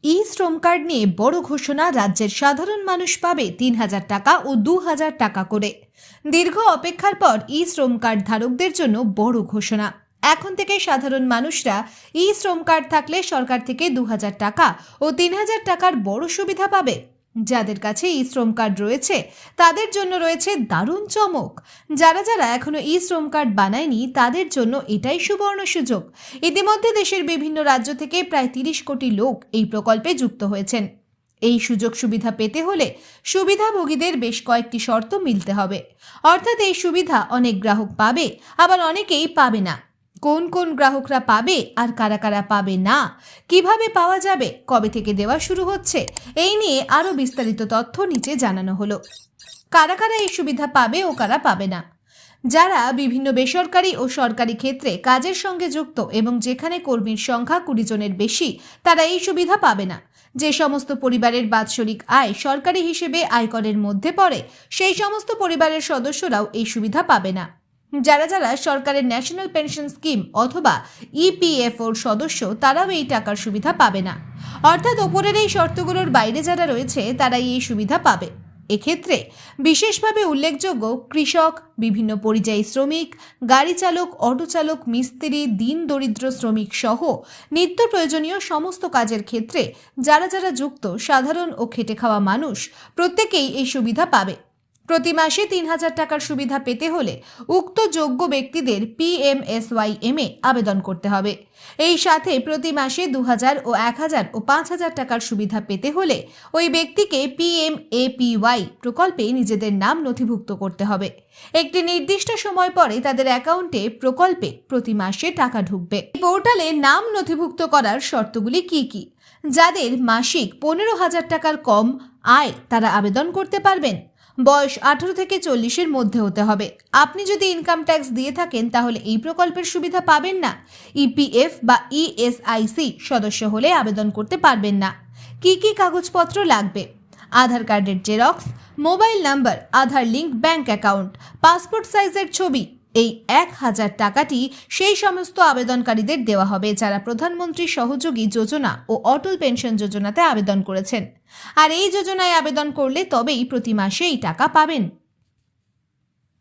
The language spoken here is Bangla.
শ্রম কার্ড নিয়ে বড় ঘোষণা। রাজ্যের সাধারণ মানুষ পাবে ৩,০০০ টাকা ও ২,০০০ টাকা করে। দীর্ঘ অপেক্ষার পর শ্রম কার্ড ধারকদের জন্য বড় ঘোষণা। এখন থেকে সাধারণ মানুষরা শ্রম কার্ড থাকলে সরকার থেকে ২,০০০ টাকা ও ৩,০০০ টাকার বড় সুবিধা পাবে। যাদের কাছে শ্রম কার্ড রয়েছে তাদের জন্য রয়েছে দারুণ চমক। যারা এখনো শ্রম কার্ড বানায়নি তাদের জন্য এটাই সুবর্ণ সুযোগ। ইতিমধ্যে দেশের বিভিন্ন রাজ্য থেকে প্রায় ৩০ কোটি লোক এই প্রকল্পে যুক্ত হয়েছেন। এই সুযোগ সুবিধা পেতে হলে সুবিধাভোগীদের বেশ কয়েকটি শর্ত মিলতে হবে। অর্থাৎ এই সুবিধা অনেক গ্রাহক পাবে, আবার অনেকেই পাবে না। কোন কোন গ্রাহকরা পাবে আর কারা কারা পাবে না, কিভাবে পাওয়া যাবে, কবে থেকে দেওয়া শুরু হচ্ছে, এই নিয়ে আরো বিস্তারিত তথ্য নিচে জানানো হলো। কারা কারা এই সুবিধা পাবে ও কারা পাবে না। যারা বিভিন্ন বেসরকারি ও সরকারি ক্ষেত্রে কাজের সঙ্গে যুক্ত এবং যেখানে কর্মীর সংখ্যা ২০ জনের বেশি, তারা এই সুবিধা পাবে না। যে সমস্ত পরিবারের বাৎসরিক আয় সরকারি হিসেবে আয়করের মধ্যে পড়ে, সেই সমস্ত পরিবারের সদস্যরাও এই সুবিধা পাবে না। যারা সরকারের ন্যাশনাল পেনশন স্কিম অথবা ইপিএফওর সদস্য, তারাও এই টাকার সুবিধা পাবে না। অর্থাৎ ওপরের এই শর্তগুলোর বাইরে যারা রয়েছে তারাই এই সুবিধা পাবে। এক্ষেত্রে বিশেষভাবে উল্লেখযোগ্য কৃষক, বিভিন্ন পরিযায়ী শ্রমিক, গাড়ি চালক, অটো চালক, মিস্ত্রি, দিন দরিদ্র শ্রমিক সহ নিত্য প্রয়োজনীয় সমস্ত কাজের ক্ষেত্রে যারা যুক্ত সাধারণ ও খেটে খাওয়া মানুষ প্রত্যেকেই এই সুবিধা পাবে। প্রতি মাসে ৩,০০০ টাকার সুবিধা পেতে হলে উক্ত যোগ্য ব্যক্তিদের PMSYM-এ আবেদন করতে হবে। এই সাথে প্রতি মাসে ২,০০০ ও ১,০০০ ও ৫,০০০ টাকার সুবিধা পেতে হলে ওই ব্যক্তিকে PMAPY প্রকল্পে নিজেদের নাম নথিভুক্ত করতে হবে। একটি নির্দিষ্ট সময় পরে তাদের অ্যাকাউন্টে প্রকল্পে প্রতি মাসে টাকা ঢুকবে। পোর্টালে নাম নথিভুক্ত করার শর্তগুলি কি কি? যাদের মাসিক ১৫,০০০ টাকার কম আয় তারা আবেদন করতে পারবেন। বয়স ১৮ থেকে ৪০-এর মধ্যে হতে হবে। আপনি যদি ইনকাম ট্যাক্স দিয়ে থাকেন তাহলে এই প্রকল্পের সুবিধা পাবেন না। ইপিএফ বা ESIC সদস্য হলে আবেদন করতে পারবেন না। কি কি কাগজপত্র লাগবে? আধার কার্ডের জেরক্স, মোবাইল নাম্বার, আধার লিঙ্ক ব্যাংক অ্যাকাউন্ট, পাসপোর্ট সাইজের ছবি। এই ১,০০০ টাকাটি সেই সমস্ত আবেদনকারীদের দেওয়া হবে যারা প্রধানমন্ত্রী সহযোগী যোজনা ও অটল পেনশন যোজনাতে আবেদন করেছেন। আর এই যোজনায় আবেদন করলে তবেই প্রতি মাসে এই টাকা পাবেন।